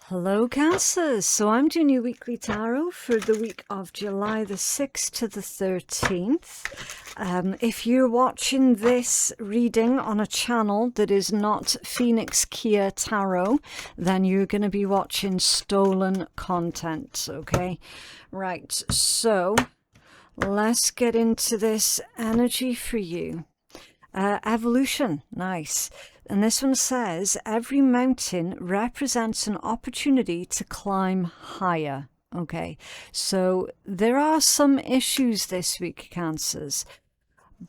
Hello Cancers, so I'm doing your weekly tarot for the week of July the 6th to the 13th. If you're watching this reading on a channel that is not Phoenix Keia Tarot, then you're going to be watching stolen content, okay? Right, so let's get into this energy for you. Evolution, nice. And this one says, every mountain represents an opportunity to climb higher. Okay, so there are some issues this week, Cancers,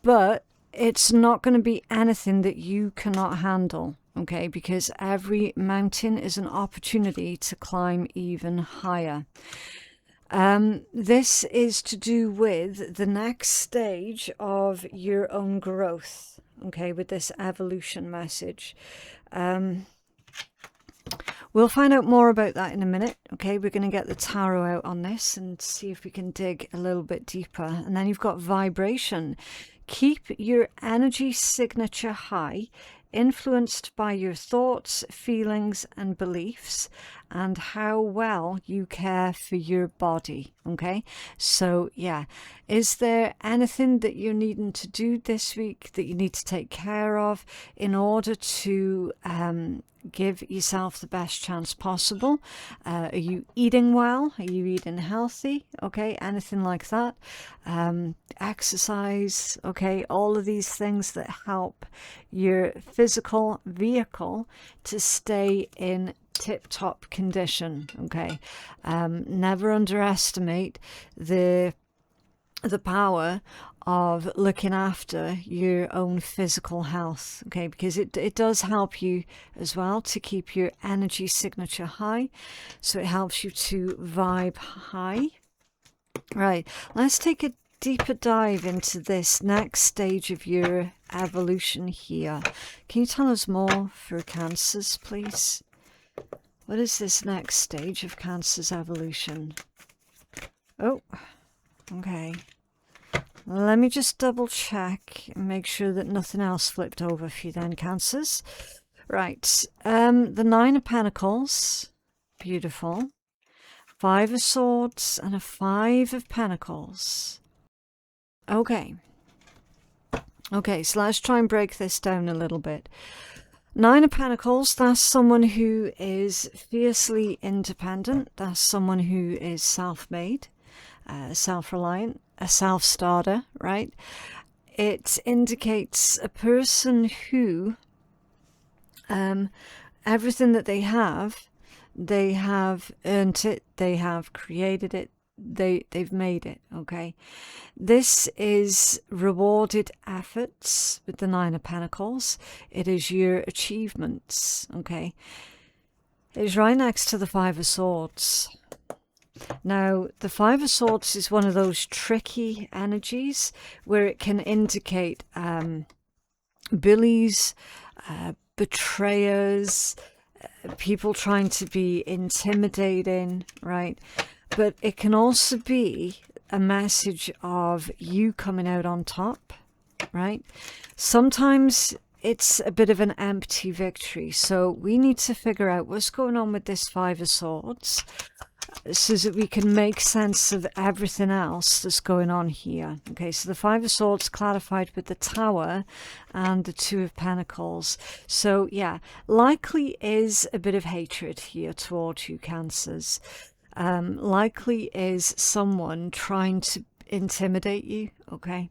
but it's not going to be anything that you cannot handle. Okay, because every mountain is an opportunity to climb even higher. This is to do with the next stage of your own growth, okay, with this evolution message. We'll find out more about that in a minute, okay? We're going to get the tarot out on this and see if we can dig a little bit deeper. And then you've got vibration. Keep your energy signature high, influenced by your thoughts, feelings, and beliefs, and how well you care for your body. Okay, so yeah, is there anything that you're needing to do this week that you need to take care of in order to give yourself the best chance possible? Are you eating well? Are you eating healthy? Okay, anything like that. Exercise, okay, all of these things that help your physical vehicle to stay in tip-top condition. Okay, never underestimate the power of looking after your own physical health, okay, because it does help you as well to keep your energy signature high, so it helps you to vibe high. Right, let's take a deeper dive into this next stage of your evolution here. Can you tell us more for Cancers, please? What is this next stage of Cancer's evolution? Oh, okay. Let me just double check and make sure that nothing else flipped over for you then, Cancers. Right, the Nine of Pentacles, beautiful. Five of Swords and a Five of Pentacles. Okay. Okay, so let's try and break this down a little bit. Nine of Pentacles, that's someone who is fiercely independent. That's someone who is self-made, self-reliant, a self-starter, right? It indicates a person who, everything that they have earned it, they have created it, they've made it, okay? This is rewarded efforts with the Nine of Pentacles. It is your achievements, okay? It is right next to the Five of Swords. Now, the Five of Swords is one of those tricky energies where it can indicate bullies, betrayers, people trying to be intimidating, right? But it can also be a message of you coming out on top, right? Sometimes it's a bit of an empty victory. So we need to figure out what's going on with this Five of Swords so that we can make sense of everything else that's going on here. Okay, so the Five of Swords clarified with the Tower and the Two of Pentacles. So yeah, likely is a bit of hatred here towards you, Cancers. Likely is someone trying to intimidate you, okay?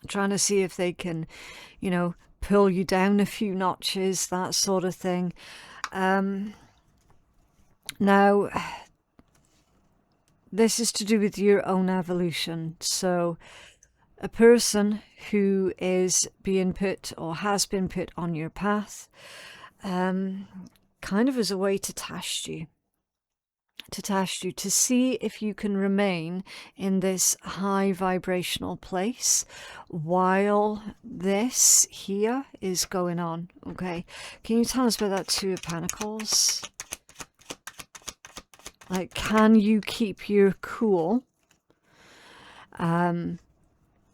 Trying to see if they can, you know, pull you down a few notches, that sort of thing. Now, this is to do with your own evolution. So a person who is being put or has been put on your path, kind of as a way to test you, to see if you can remain in this high vibrational place while this here is going on, okay? Can you tell us about that Two of Pentacles? Like, can you keep your cool?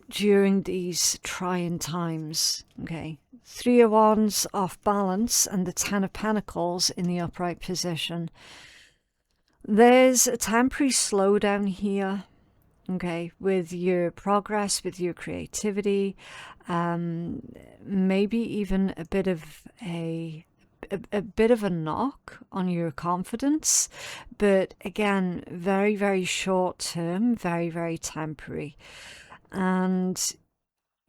during these trying times. Okay, 3 of Wands off balance and the 10 of Pentacles in the upright position. There's a temporary slowdown here, okay, with your progress, with your creativity, maybe even a bit of a knock on your confidence, but again, very, very short term, very, very temporary. And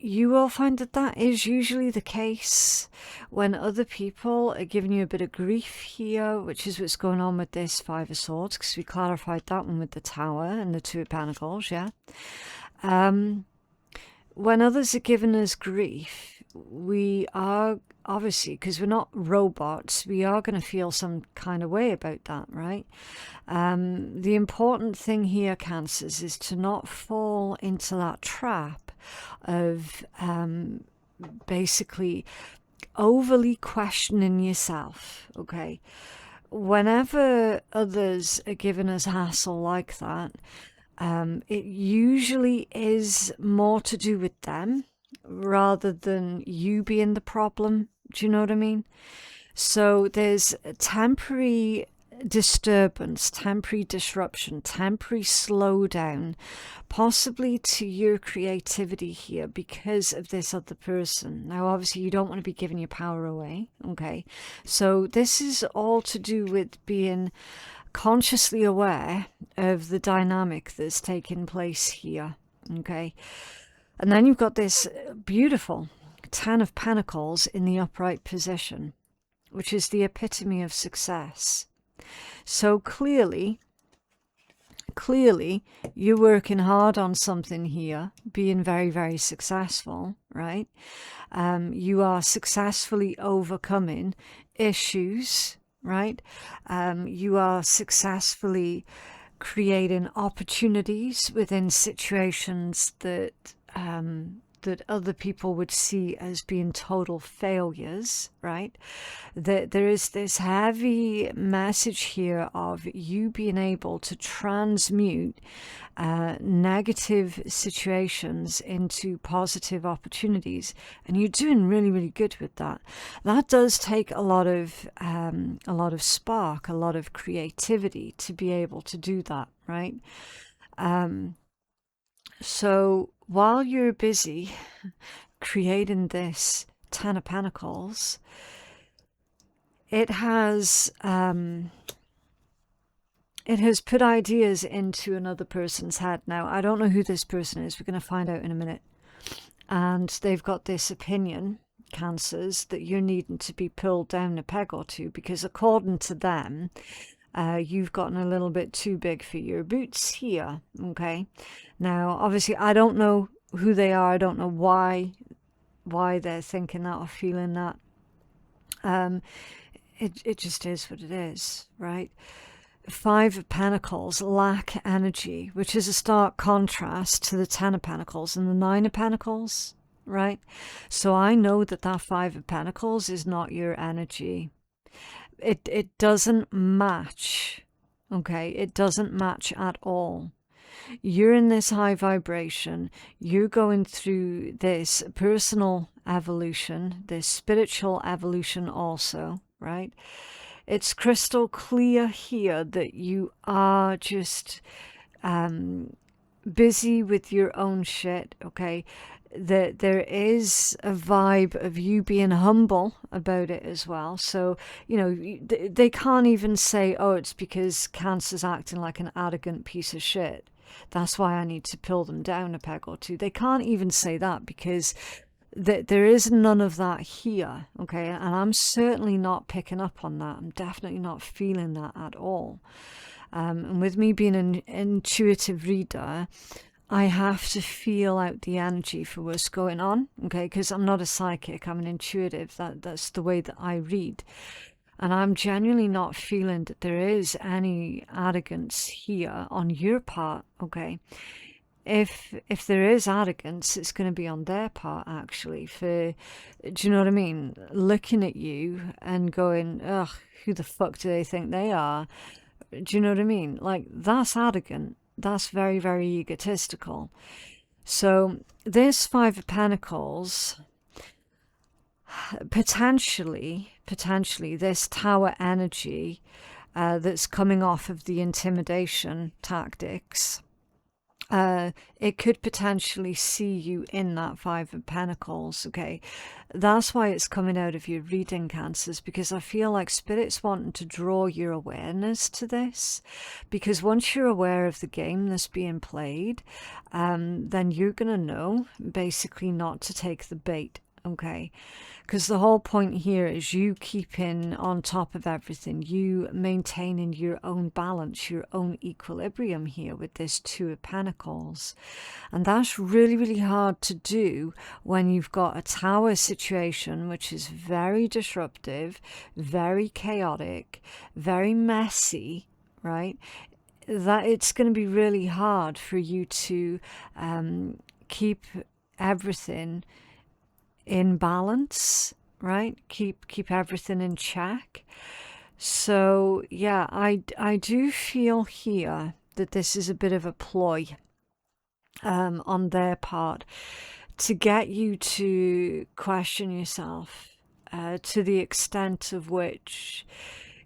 you will find that that is usually the case when other people are giving you a bit of grief here, which is what's going on with this 5 of Swords, because we clarified that one with the Tower and the 2 of Pentacles, yeah. When others are giving us grief, we are obviously, because we're not robots, we are going to feel some kind of way about that, right? The important thing here, Cancers, is to not fall into that trap of basically overly questioning yourself, okay? Whenever others are giving us hassle like that, it usually is more to do with them rather than you being the problem. Do you know what I mean? So there's a temporary disturbance, temporary disruption, temporary slowdown, possibly to your creativity here because of this other person. Now, obviously, you don't want to be giving your power away, okay? So this is all to do with being consciously aware of the dynamic that's taking place here, okay? And then you've got this beautiful 10 of Pentacles in the upright position, which is the epitome of success. So clearly, you're working hard on something here, being very, very successful, right? You are successfully overcoming issues, right? You are successfully creating opportunities within situations that that other people would see as being total failures, right? There is this heavy message here of you being able to transmute negative situations into positive opportunities, and you're doing really, really good with that. That does take a lot of spark, a lot of creativity to be able to do that, right? So while you're busy creating this 10 of Pentacles, it has put ideas into another person's head. Now, I don't know who this person is. We're going to find out in a minute. And they've got this opinion, Cancers, that you're needing to be pulled down a peg or two, because according to them, you've gotten a little bit too big for your boots here, okay? Now, obviously, I don't know who they are. I don't know why they're thinking that or feeling that. It just is what it is, right? 5 of Pentacles lack energy, which is a stark contrast to the 10 of Pentacles and the 9 of Pentacles, right? So I know that 5 of Pentacles is not your energy. It doesn't match, okay? It doesn't match at all. You're in this high vibration. You're going through this personal evolution, this spiritual evolution also, right? It's crystal clear here that you are just busy with your own shit, okay? That there is a vibe of you being humble about it as well. So, you know, they can't even say, oh, it's because Cancer's acting like an arrogant piece of shit. That's why I need to pull them down a peg or two. They can't even say that, because there is none of that here, okay? And I'm certainly not picking up on that. I'm definitely not feeling that at all. And with me being an intuitive reader, I have to feel out the energy for what's going on, okay? Because I'm not a psychic, I'm an intuitive. That's the way that I read. And I'm genuinely not feeling that there is any arrogance here on your part, okay? If there is arrogance, it's going to be on their part, actually. Do you know what I mean? Looking at you and going, ugh, who the fuck do they think they are? Do you know what I mean? Like, that's arrogant. That's very, very egotistical. So this Five of Pentacles, potentially this Tower energy that's coming off of the intimidation tactics, it could potentially see you in that Five of Pentacles, okay? That's why it's coming out of your reading, Cancers, because I feel like Spirit's wanting to draw your awareness to this, because once you're aware of the game that's being played, then you're going to know basically not to take the bait, okay? Because the whole point here is you keeping on top of everything, you maintaining your own balance, your own equilibrium here with this Two of Pentacles. And that's really, really hard to do when you've got a Tower situation, which is very disruptive, very chaotic, very messy, right? That it's going to be really hard for you to keep everything in balance, right? Keep everything in check. So yeah, I do feel here that this is a bit of a ploy on their part to get you to question yourself to the extent of which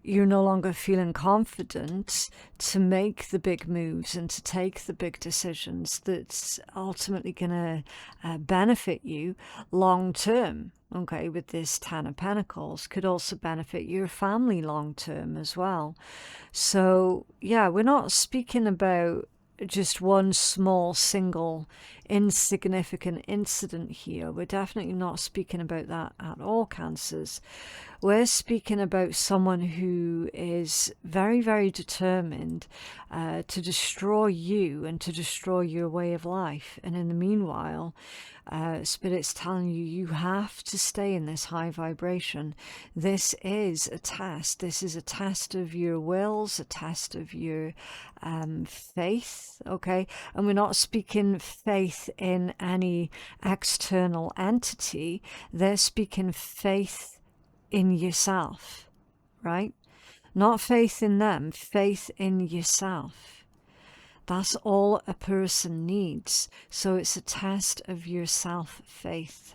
you're no longer feeling confident to make the big moves and to take the big decisions that's ultimately going to benefit you long term. Okay, with this Ten of Pentacles, could also benefit your family long term as well. So yeah, we're not speaking about just one small single insignificant incident here. We're definitely not speaking about that at all, Cancers. We're speaking about someone who is very, very determined to destroy you and to destroy your way of life. And in the meanwhile, Spirit's telling you, you have to stay in this high vibration. This is a test. This is a test of your wills, a test of your faith, okay? And we're not speaking faith in any external entity. They're speaking faith in yourself, right? Not faith in them, faith in yourself. That's all a person needs. So it's a test of your self-faith,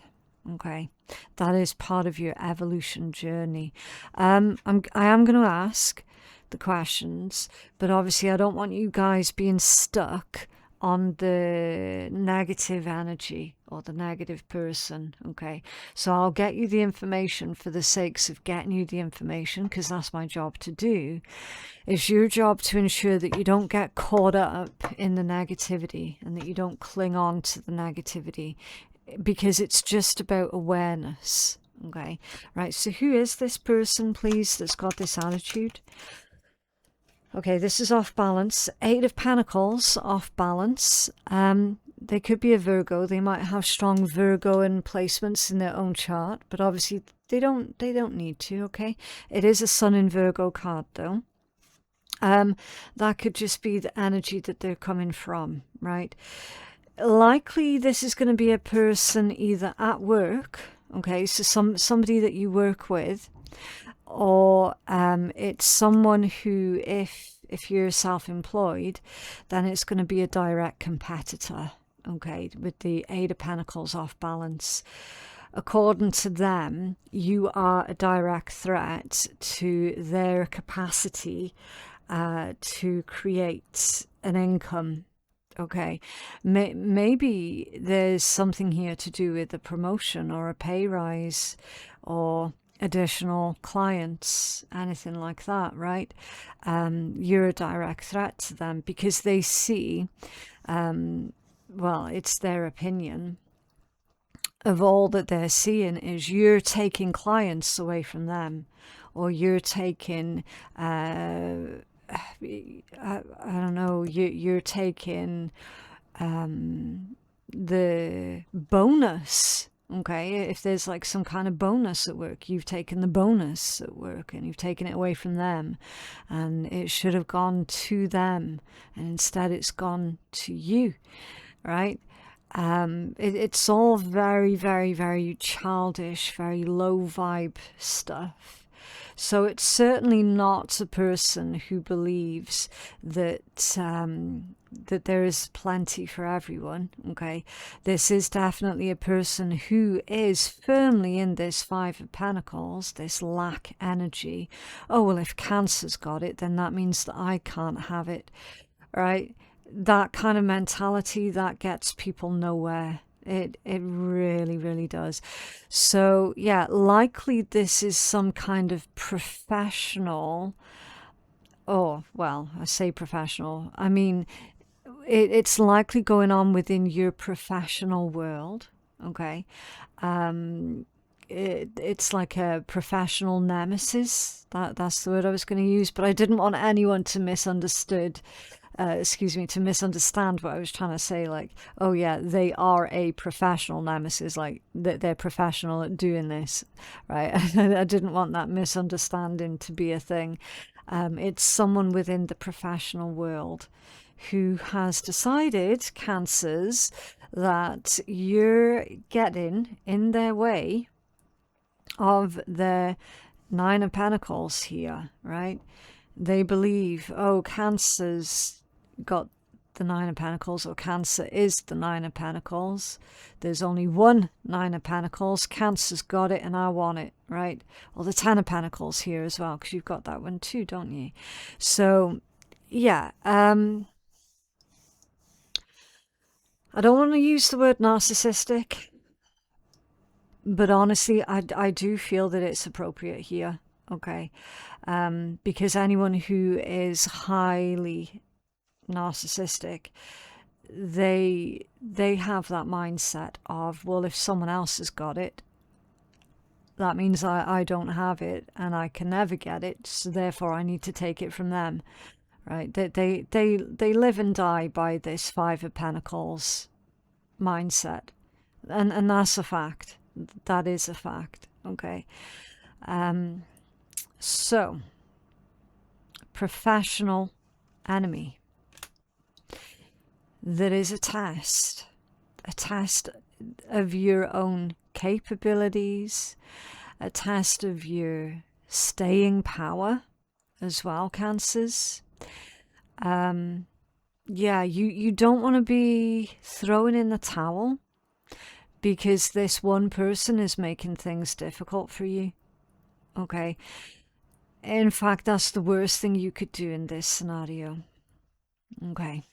okay? That is part of your evolution journey. I am going to ask the questions, but obviously I don't want you guys being stuck on the negative energy or the negative person, okay? So I'll get you the information for the sakes of getting you the information, because that's my job to do. It's your job to ensure that you don't get caught up in the negativity and that you don't cling on to the negativity, because it's just about awareness, okay? Right, so who is this person, please, that's got this attitude? Okay, this is off balance. Eight of Pentacles, off balance. They could be a Virgo. They might have strong Virgoan placements in their own chart, but obviously they don't need to, okay? It is a Sun in Virgo card, though. That could just be the energy that they're coming from, right? Likely this is going to be a person either at work, okay, so somebody that you work with, or it's someone who, if you're self-employed, then it's going to be a direct competitor, okay, with the Eight of Pentacles off balance. According to them, you are a direct threat to their capacity to create an income, okay? Maybe there's something here to do with a promotion or a pay rise or additional clients, anything like that, right? You're a direct threat to them because they see, well, it's their opinion of all that they're seeing is you're taking clients away from them, or you're taking, I don't know, you're taking the bonus. Okay, if there's like some kind of bonus at work, you've taken the bonus at work and you've taken it away from them, and it should have gone to them, and instead it's gone to you, right? It's all very, very, very childish, very low vibe stuff. So it's certainly not a person who believes that that there is plenty for everyone, okay? This is definitely a person who is firmly in this Five of Pentacles, this lack energy. Oh, well, if Cancer's got it, then that means that I can't have it, right? That kind of mentality, that gets people nowhere. It really, really does. So, yeah, likely this is some kind of professional, oh, well, I say professional, I mean, it's likely going on within your professional world, okay? It's like a professional nemesis. That's the word I was going to use, but I didn't want anyone to misunderstand what I was trying to say. Like, oh yeah, they are a professional nemesis, like they're professional at doing this, right? I didn't want that misunderstanding to be a thing. It's someone within the professional world who has decided, Cancers, that you're getting in their way of the Nine of Pentacles here, right? They believe, oh, Cancer's got the Nine of Pentacles, or Cancer is the Nine of Pentacles. There's only one Nine of Pentacles. Cancer's got it and I want it, right? Or the Ten of Pentacles here as well, because you've got that one too, don't you? So, yeah, I don't want to use the word narcissistic, but honestly, I do feel that it's appropriate here, okay? Because anyone who is highly narcissistic, they have that mindset of, well, if someone else has got it, that means I don't have it and I can never get it, so therefore I need to take it from them. Right, they live and die by this Five of Pentacles mindset, and that's a fact. That is a fact. Okay, so professional enemy. That is a test of your own capabilities, a test of your staying power as well, Cancers. Yeah, you don't want to be throwing in the towel because this one person is making things difficult for you, okay? In fact, that's the worst thing you could do in this scenario, okay?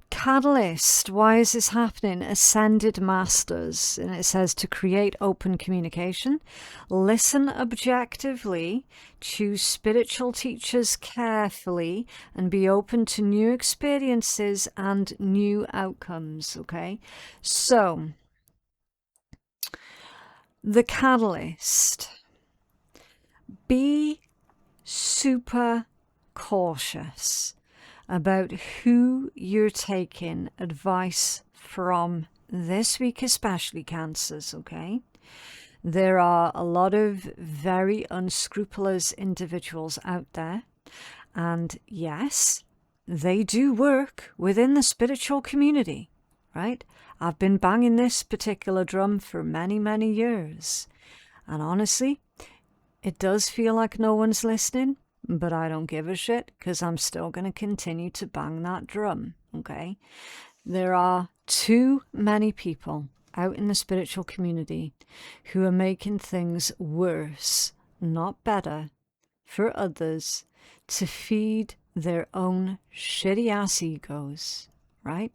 Catalyst, why is this happening? Ascended Masters, and it says to create open communication, listen objectively, choose spiritual teachers carefully, and be open to new experiences and new outcomes, okay? So, the catalyst, be super cautious about who you're taking advice from this week, especially Cancers, okay? There are a lot of very unscrupulous individuals out there, and yes, they do work within the spiritual community, right? I've been banging this particular drum for many, many years, and honestly, it does feel like no one's listening, but I don't give a shit because I'm still going to continue to bang that drum, okay? There are too many people out in the spiritual community who are making things worse, not better, for others to feed their own shitty ass egos, right?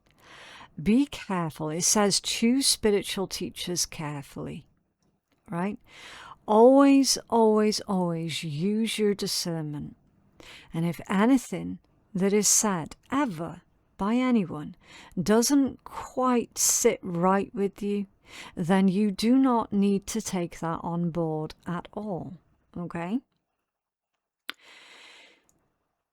Be careful. It says choose spiritual teachers carefully, right? Always, always, always use your discernment. And if anything that is said ever by anyone doesn't quite sit right with you, then you do not need to take that on board at all, okay?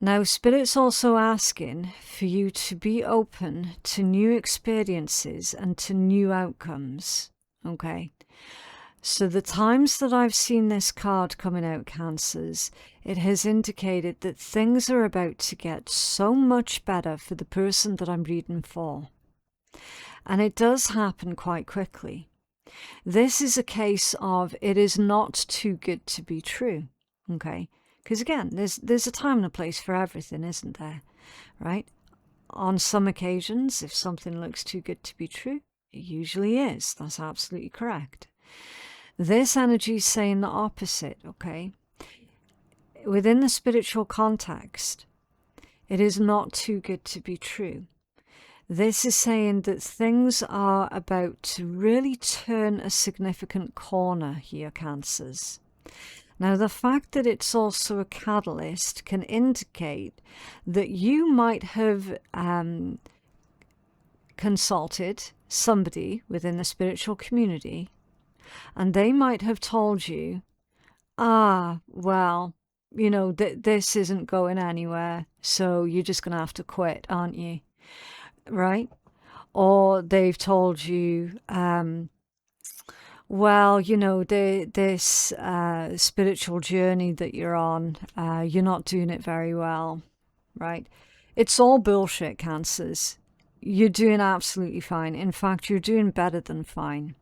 Now, Spirit's also asking for you to be open to new experiences and to new outcomes, okay? So the times that I've seen this card coming out, Cancers, it has indicated that things are about to get so much better for the person that I'm reading for. And it does happen quite quickly. This is a case of it is not too good to be true, okay? Because again, there's a time and a place for everything, isn't there? Right? On some occasions, if something looks too good to be true, it usually is. That's absolutely correct. This energy is saying the opposite, okay? Within the spiritual context, it is not too good to be true. This is saying that things are about to really turn a significant corner here, Cancers. Now, the fact that it's also a catalyst can indicate that you might have consulted somebody within the spiritual community, and they might have told you, well, you know, this isn't going anywhere, so you're just going to have to quit, aren't you? Right? Or they've told you, well, you know, this spiritual journey that you're on, you're not doing it very well, right? It's all bullshit, Cancers. You're doing absolutely fine. In fact, you're doing better than fine.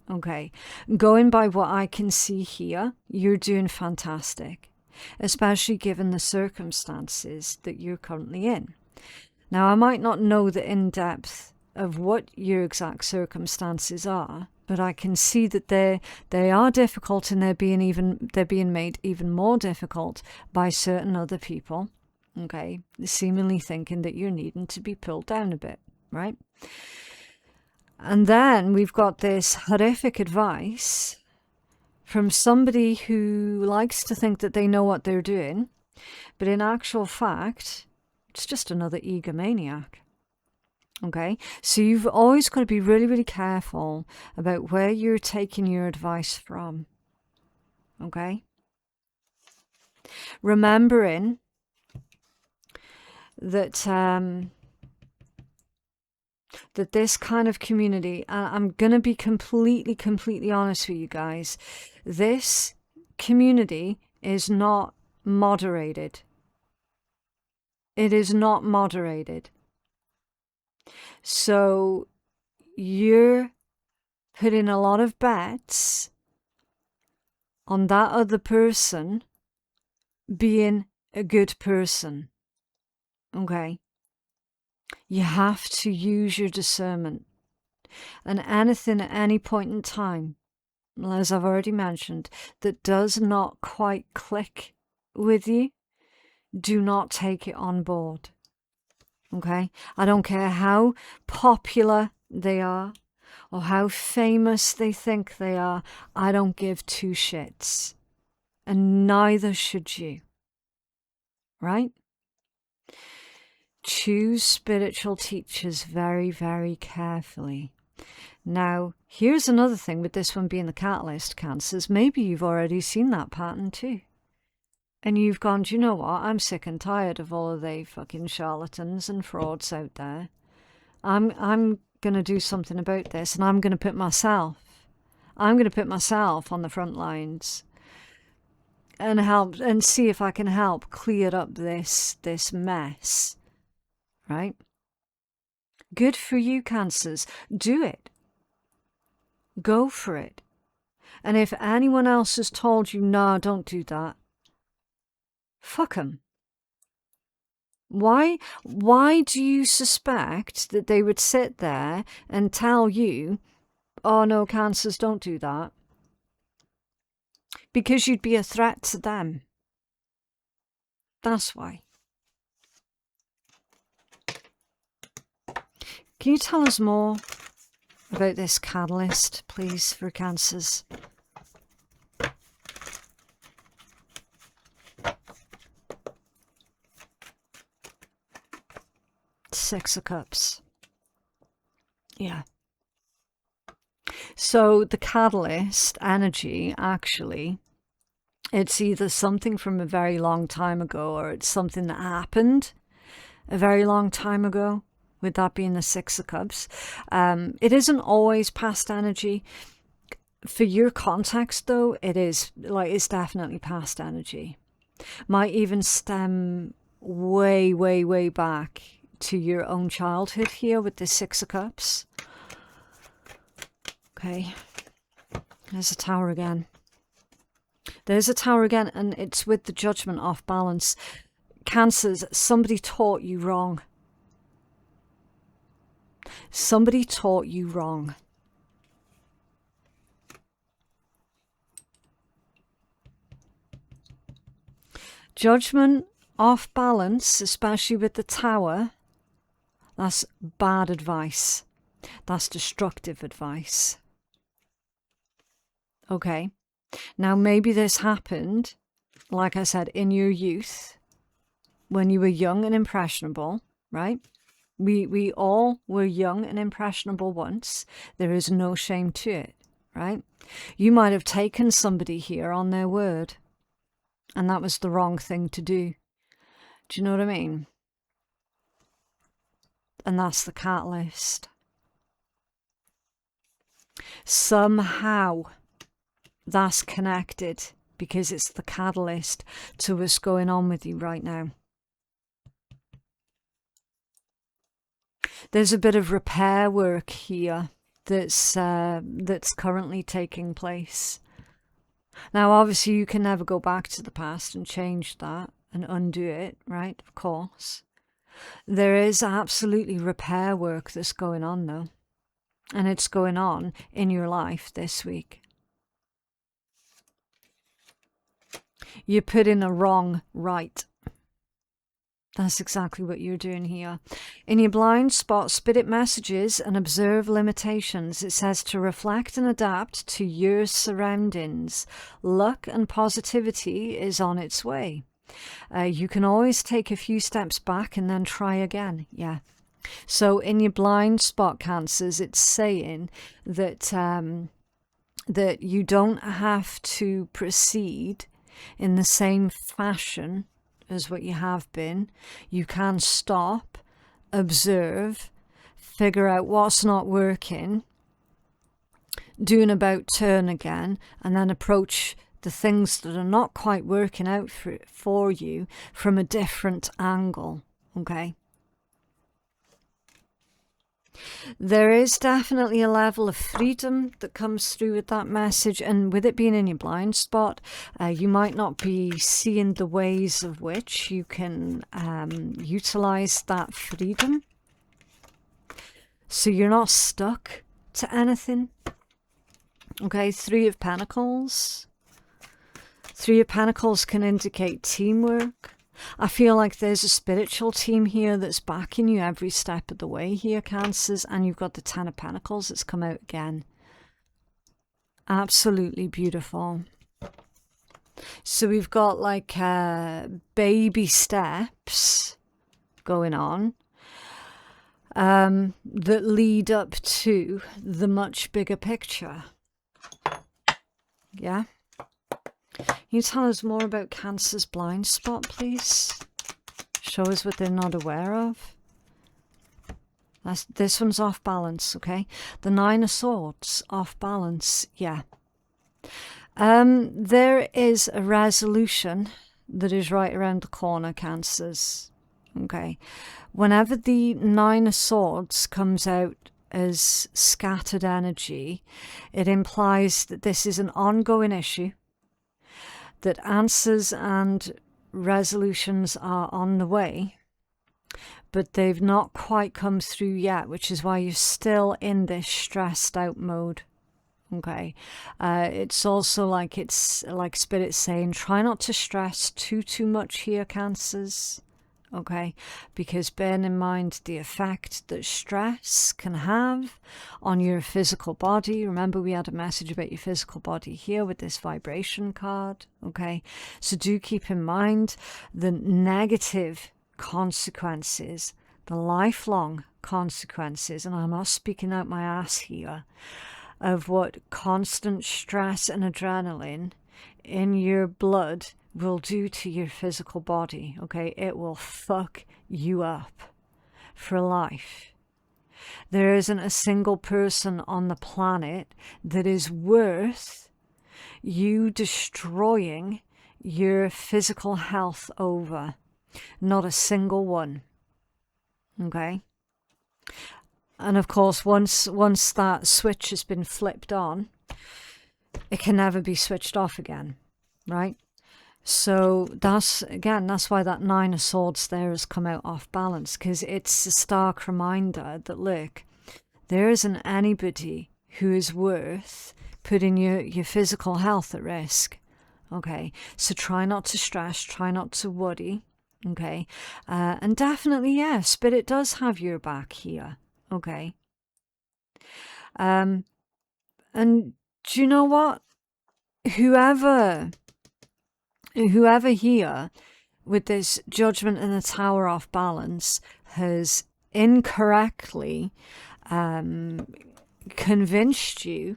Okay, going by what I can see here, you're doing fantastic, especially given the circumstances that you're currently in. Now, I might not know the in-depth of what your exact circumstances are, but I can see that they are difficult, and they're being made even more difficult by certain other people. Okay, seemingly thinking that you're needing to be pulled down a bit, right? And then we've got this horrific advice from somebody who likes to think that they know what they're doing, but in actual fact, it's just another egomaniac. Okay, so you've always got to be really, really careful about where you're taking your advice from. Okay, remembering that that this kind of community, I'm going to be completely honest with you guys, this community is not moderated. It is not moderated. So you're putting a lot of bets on that other person being a good person. Okay? You have to use your discernment. And anything at any point in time, as I've already mentioned, that does not quite click with you, do not take it on board. Okay? I don't care how popular they are or how famous they think they are. I don't give two shits. And neither should you. Right? Choose spiritual teachers very, very carefully. Now, here's another thing with this one being the catalyst, Cancers. Maybe you've already seen that pattern too. And you've gone, do you know what? I'm sick and tired of all of the fucking charlatans and frauds out there. I'm going to do something about this, and I'm going to put myself on the front lines and help and see if I can help clear up this mess. Right? Good for you, Cancers. Do it. Go for it. And if anyone else has told you, no, don't do that, fuck them. Why do you suspect that they would sit there and tell you, oh no, Cancers, don't do that? Because you'd be a threat to them. That's why. Can you tell us more about this catalyst, please, for Cancers? Six of Cups. Yeah. So the catalyst energy, actually, it's either something from a very long time ago or it's something that happened a very long time ago, with that being the Six of Cups. It isn't always past energy. For your context, though, it is, like, it's definitely past energy. Might even stem way, way, way back to your own childhood here with the Six of Cups. Okay. There's a Tower again. There's a Tower again, and it's with the Judgment off balance. Cancers, somebody taught you wrong. Somebody taught you wrong. Judgment off balance, especially with the Tower, that's bad advice. That's destructive advice. Okay. Now, maybe this happened, like I said, in your youth, when you were young and impressionable, right? We all were young and impressionable once. There is no shame to it, right? You might have taken somebody here on their word, and that was the wrong thing to do. Do you know what I mean? And that's the catalyst. Somehow that's connected because it's the catalyst to what's going on with you right now. There's a bit of repair work here that's currently taking place. Now, obviously, you can never go back to the past and change that and undo it, right? Of course. There is absolutely repair work that's going on, though. And it's going on in your life this week. You're putting a wrong right. That's exactly what you're doing here. In your blind spot, spirit messages and observe limitations. It says to reflect and adapt to your surroundings. Luck and positivity is on its way. You can always take a few steps back and then try again. Yeah. So in your blind spot, Cancers, it's saying that, that you don't have to proceed in the same fashion as what you have been. You can stop, observe, figure out what's not working, do an about turn again, and then approach the things that are not quite working out for you from a different angle. Okay? There is definitely a level of freedom that comes through with that message, and with it being in your blind spot, you might not be seeing the ways of which you can utilize that freedom. So you're not stuck to anything. Okay, Three of Pentacles. Three of Pentacles can indicate teamwork. I feel like there's a spiritual team here that's backing you every step of the way here, Cancers. And you've got the Ten of Pentacles that's come out again. Absolutely beautiful. So we've got like baby steps going on that lead up to the much bigger picture. Yeah. Can you tell us more about Cancer's blind spot, please? Show us what they're not aware of. This one's off balance, okay? The Nine of Swords, off balance, yeah. There is a resolution that is right around the corner, Cancers, okay? Whenever the Nine of Swords comes out as scattered energy, it implies that this is an ongoing issue, that answers and resolutions are on the way, but they've not quite come through yet, which is why you're still in this stressed out mode. Okay. It's also like, it's like Spirit's saying, try not to stress too much here, Cancers. Okay, because bear in mind the effect that stress can have on your physical body. Remember, we had a message about your physical body here with this vibration card. Okay, so do keep in mind the negative consequences, the lifelong consequences, and I'm not speaking out my ass here, of what constant stress and adrenaline in your blood will do to your physical body. Okay, it will fuck you up for life. There isn't a single person on the planet that is worth you destroying your physical health over. Not a single one. Okay, and of course, once that switch has been flipped on, it can never be switched off again, right? So that's, again, that's why that Nine of Swords there has come out off balance, because it's a stark reminder that, look, there isn't anybody who is worth putting your physical health at risk. Okay, so try not to stress, try not to worry. Okay, and definitely, yes, but it does have your back here. Okay, and do you know what? Whoever here with this Judgment and the Tower off balance has incorrectly convinced you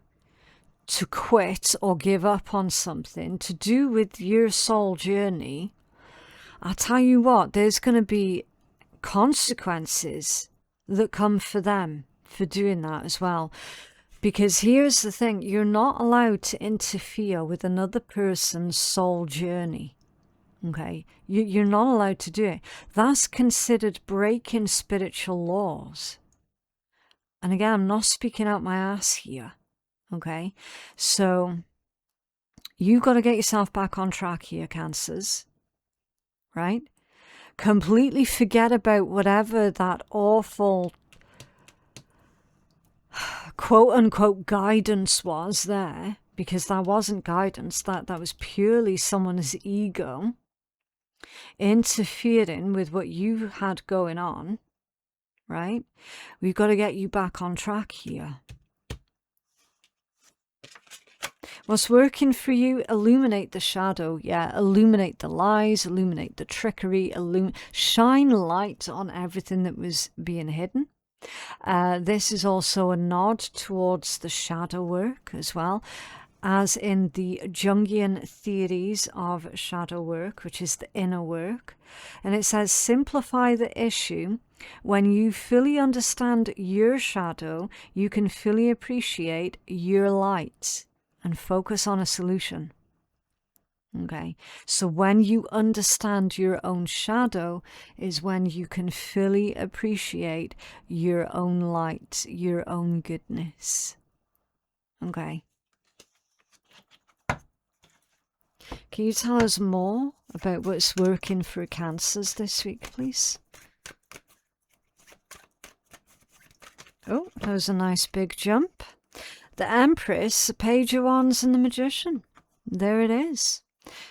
to quit or give up on something to do with your soul journey, I'll tell you what, there's going to be consequences that come for them for doing that as well. Because here's the thing, you're not allowed to interfere with another person's soul journey. Okay, you're not allowed to do it. That's considered breaking spiritual laws. And again, I'm not speaking out my ass here. Okay, so you've got to get yourself back on track here, Cancers. Right? Completely forget about whatever that awful quote-unquote guidance was there, because that wasn't guidance, that was purely someone's ego interfering with what you had going on, right? We've got to get you back on track here. What's working for you? Illuminate the shadow. Yeah, illuminate the lies, illuminate the trickery, shine light on everything that was being hidden. This is also a nod towards the shadow work as well, as in the Jungian theories of shadow work, which is the inner work. And it says, simplify the issue. When you fully understand your shadow, you can fully appreciate your light and focus on a solution. Okay, so when you understand your own shadow is when you can fully appreciate your own light, your own goodness. Okay. Can you tell us more about what's working for Cancers this week, please? Oh, that was a nice big jump. The Empress, the Page of Wands, and the Magician. There it is.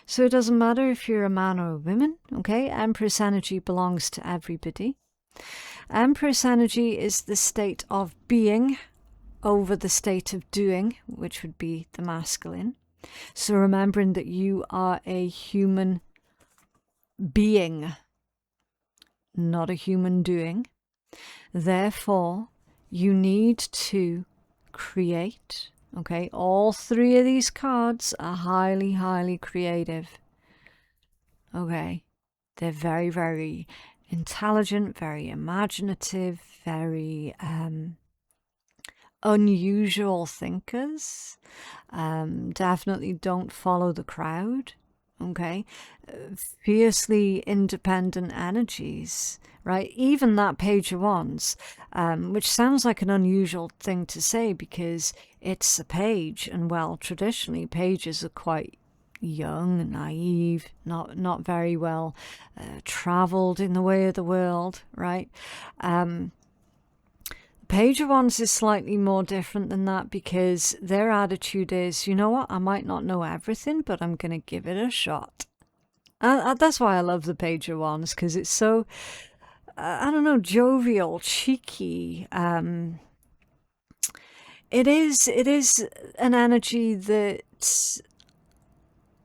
So it doesn't matter if you're a man or a woman, okay? Empress energy belongs to everybody. Empress energy is the state of being over the state of doing, which would be the masculine. So remembering that you are a human being, not a human doing. Therefore, you need to create. Okay, all three of these cards are highly, highly creative. Okay, they're very, very intelligent, very imaginative, very unusual thinkers. Definitely don't follow the crowd. Okay, fiercely independent energies, right? Even that Page of Wands, which sounds like an unusual thing to say because it's a page, and well, traditionally pages are quite young, naive, not very well traveled in the way of the world, right? Page of Wands is slightly more different than that because their attitude is, you know what, I might not know everything, but I'm going to give it a shot. That's why I love the Page of Wands, because it's so, I don't know, jovial, cheeky. It is an energy that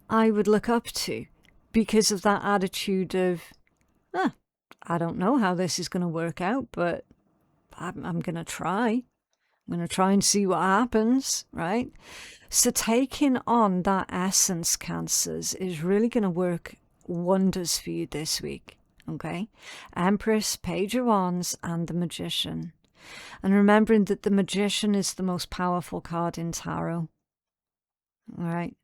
I would look up to because of that attitude of, I don't know how this is going to work out, but I'm going to try. I'm going to try and see what happens, right? So taking on that essence, Cancers, is really going to work wonders for you this week, okay? Empress, Page of Wands, and the Magician. And remembering that the Magician is the most powerful card in Tarot, all right?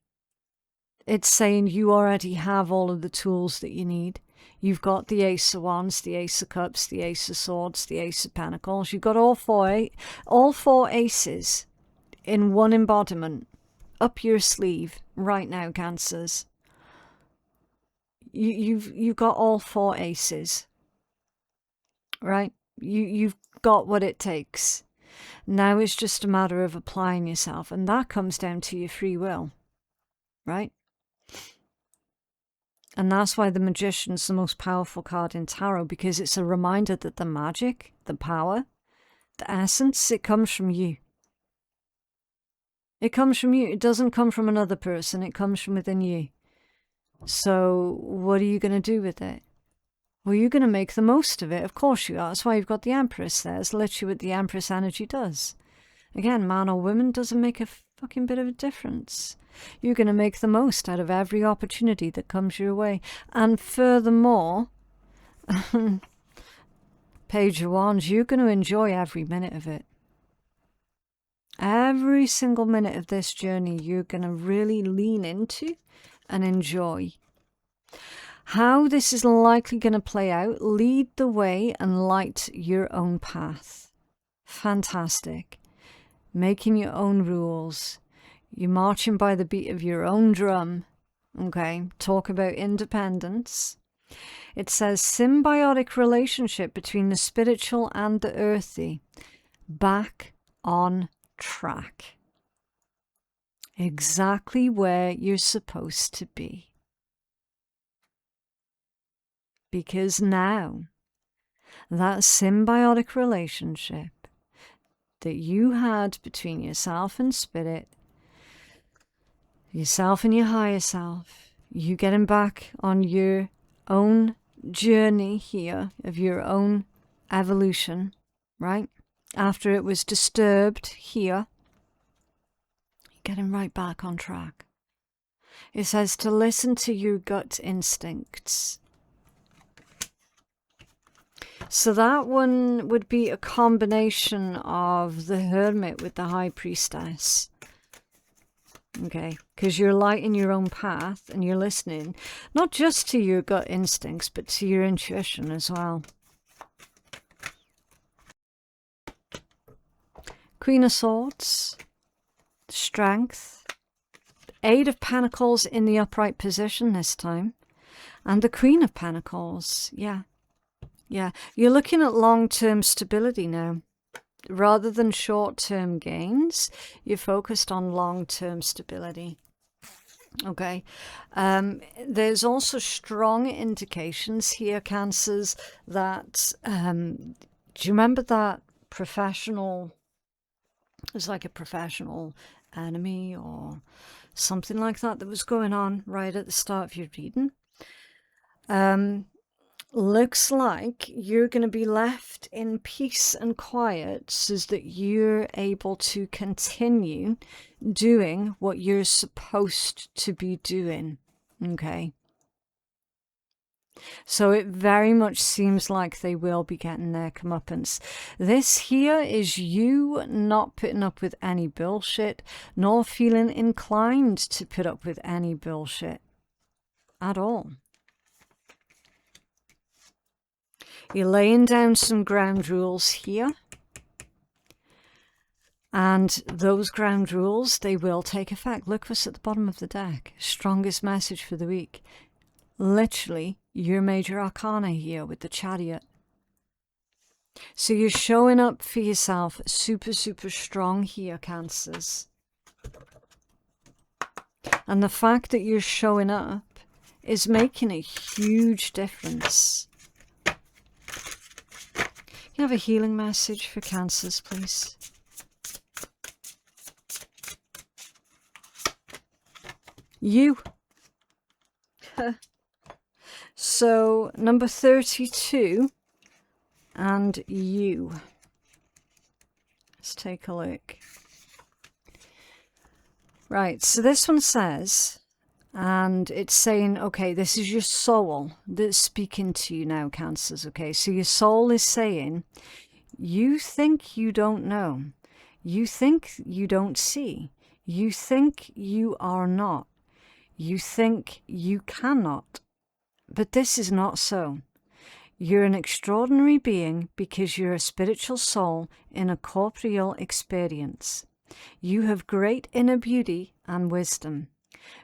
It's saying you already have all of the tools that you need. You've got the Ace of Wands, the Ace of Cups, the Ace of Swords, the Ace of Pentacles. You've got all four aces in one embodiment up your sleeve right now, Cancers. You've got all 4 aces, right? You've got what it takes. Now it's just a matter of applying yourself, and that comes down to your free will, right? And that's why the Magician's the most powerful card in Tarot, because it's a reminder that the magic, the power, the essence, it comes from you. It comes from you. It doesn't come from another person. It comes from within you. So what are you going to do with it? Well, you're going to make the most of it. Of course you are. That's why you've got the Empress there. It's literally what the Empress energy does. Again, man or woman doesn't make a fucking bit of a difference. You're going to make the most out of every opportunity that comes your way. And furthermore, Page of Wands, you're going to enjoy every minute of it. Every single minute of this journey, you're going to really lean into and enjoy. How this is likely going to play out, lead the way and light your own path. Fantastic. Making your own rules. You're marching by the beat of your own drum. Okay, talk about independence. It says symbiotic relationship between the spiritual and the earthy. Back on track. Exactly where you're supposed to be. Because now, that symbiotic relationship that you had between yourself and spirit, yourself and your higher self, you getting back on your own journey here of your own evolution, right? After it was disturbed here, you're getting right back on track. It says to listen to your gut instincts. So that one would be a combination of the Hermit with the High Priestess. Okay, because you're lighting your own path and you're listening, not just to your gut instincts, but to your intuition as well. Queen of Swords, Strength, 8 of Pentacles in the upright position this time, and the Queen of Pentacles, yeah. Yeah, you're looking at long-term stability now. Rather than short-term gains, you're focused on long-term stability. Okay. There's also strong indications here, Cancers, that, do you remember that professional, it was like a professional enemy or something like that was going on right at the start of your reading? Looks like you're going to be left in peace and quiet so that you're able to continue doing what you're supposed to be doing. Okay. So it very much seems like they will be getting their comeuppance. This here is you not putting up with any bullshit, nor feeling inclined to put up with any bullshit at all. You're laying down some ground rules here. And those ground rules, they will take effect. Look what's at the bottom of the deck. Strongest message for the week. Literally, your major arcana here with the Chariot. So you're showing up for yourself super, super strong here, Cancers. And the fact that you're showing up is making a huge difference. Can I have a healing message for Cancers, please? You. So, number 32 and you. Let's take a look. Right, so this one says, and it's saying, okay, this is your soul that's speaking to you now, Cancers, okay? So your soul is saying, you think you don't know. You think you don't see. You think you are not. You think you cannot. But this is not so. You're an extraordinary being because you're a spiritual soul in a corporeal experience. You have great inner beauty and wisdom.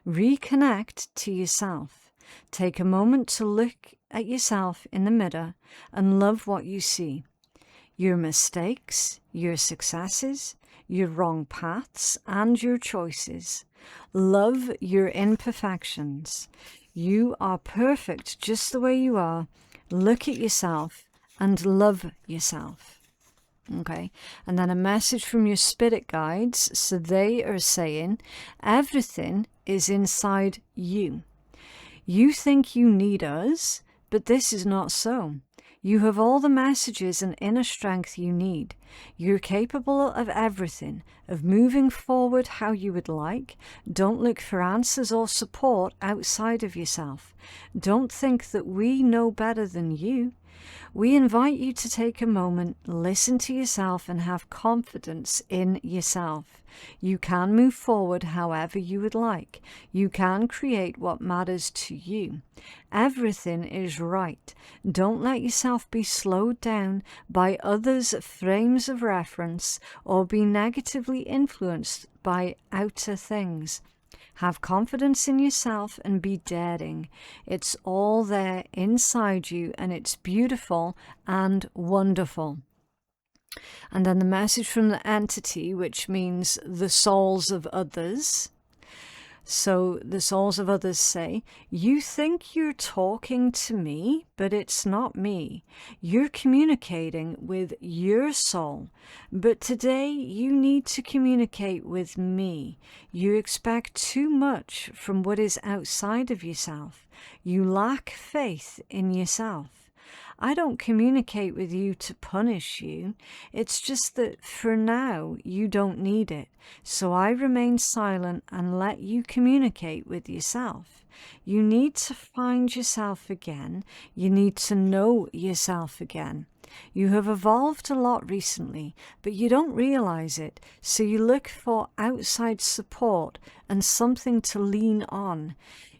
Reconnect to yourself. Take a moment to look at yourself in the mirror and love what you see. Your mistakes, your successes, your wrong paths, and your choices. Love your imperfections. You are perfect just the way you are. Look at yourself and love yourself. Okay, and then a message from your spirit guides. So they are saying everything is inside you. You think you need us, but this is not so. You have all the messages and inner strength you need. You're capable of everything, of moving forward how you would like. Don't look for answers or support outside of yourself. Don't think that we know better than you. We invite you to take a moment, listen to yourself, and have confidence in yourself. You can move forward however you would like. You can create what matters to you. Everything is right. Don't let yourself be slowed down by others' frames of reference or be negatively influenced by outer things. Have confidence in yourself and be daring. It's all there inside you, and it's beautiful and wonderful. And then the message from the entity, which means the souls of others. So the souls of others say, you think you're talking to me, but it's not me. You're communicating with your soul. But today you need to communicate with me. You expect too much from what is outside of yourself. You lack faith in yourself. I don't communicate with you to punish you. It's just that for now you don't need it. So I remain silent and let you communicate with yourself. You need to find yourself again. You need to know yourself again. You have evolved a lot recently, but you don't realize it. So you look for outside support and something to lean on.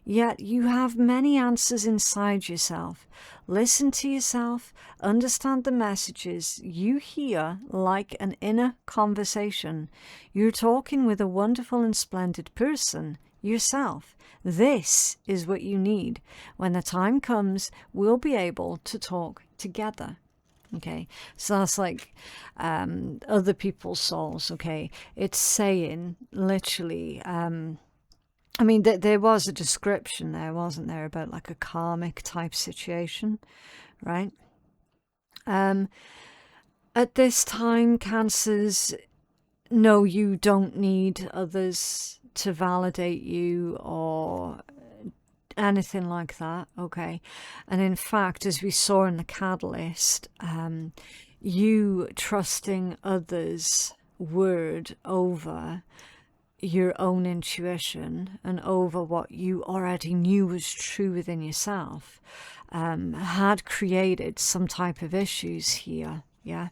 Yet you have many answers inside yourself. Listen to yourself, understand the messages you hear like an inner conversation. You're talking with a wonderful and splendid person, yourself. This is what you need. When the time comes, we'll be able to talk together. Okay, so that's like other people's souls. Okay, it's saying literally I mean, there was a description there, wasn't there, about like a karmic type situation, right? At this time, Cancers, no, you don't need others to validate you or anything like that, okay? And in fact, as we saw in the catalyst, you trusting others' word over your own intuition and over what you already knew was true within yourself had created some type of issues here. Yeah.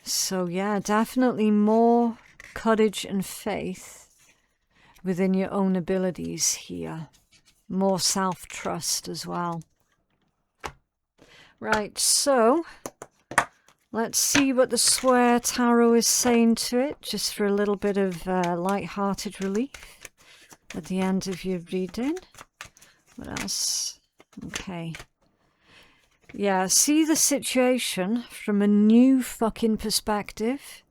So yeah, definitely more courage and faith within your own abilities here. More self-trust as well. Right, so let's see what the Swear Tarot is saying to it, just for a little bit of light-hearted relief at the end of your reading. What else? Okay. Yeah, see the situation from a new fucking perspective.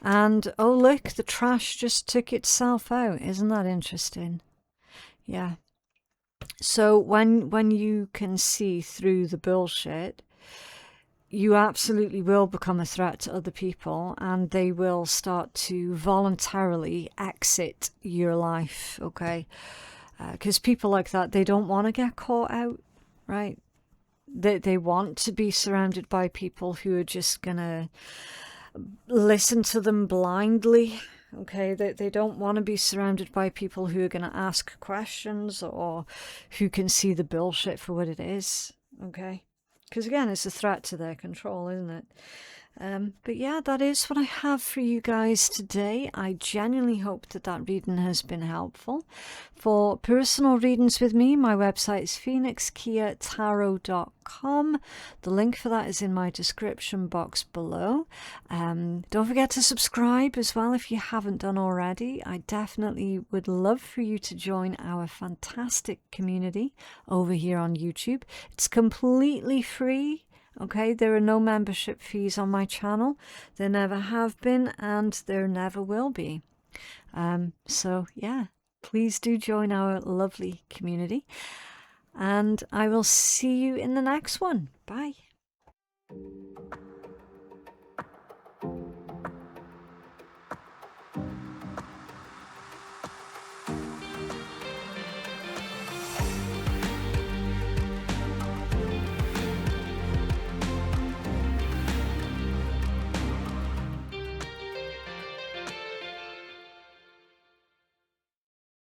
And, oh look, the trash just took itself out. Isn't that interesting? Yeah. So when you can see through the bullshit, you absolutely will become a threat to other people, and they will start to voluntarily exit your life, okay? Because people like that, they don't want to get caught out, right? They want to be surrounded by people who are just going to listen to them blindly, okay? They don't want to be surrounded by people who are going to ask questions or who can see the bullshit for what it is, okay? Because again, it's a threat to their control, isn't it? But yeah, that is what I have for you guys today. I genuinely hope that that reading has been helpful. For personal readings with me, my website is phoenixkeiatarot.com. The link for that is in my description box below. Don't forget to subscribe as well if you haven't done already. I definitely would love for you to join our fantastic community over here on YouTube. It's completely free. Okay, there are no membership fees on my channel. There never have been, and there never will be. So yeah, please do join our lovely community. And I will see you in the next one. Bye.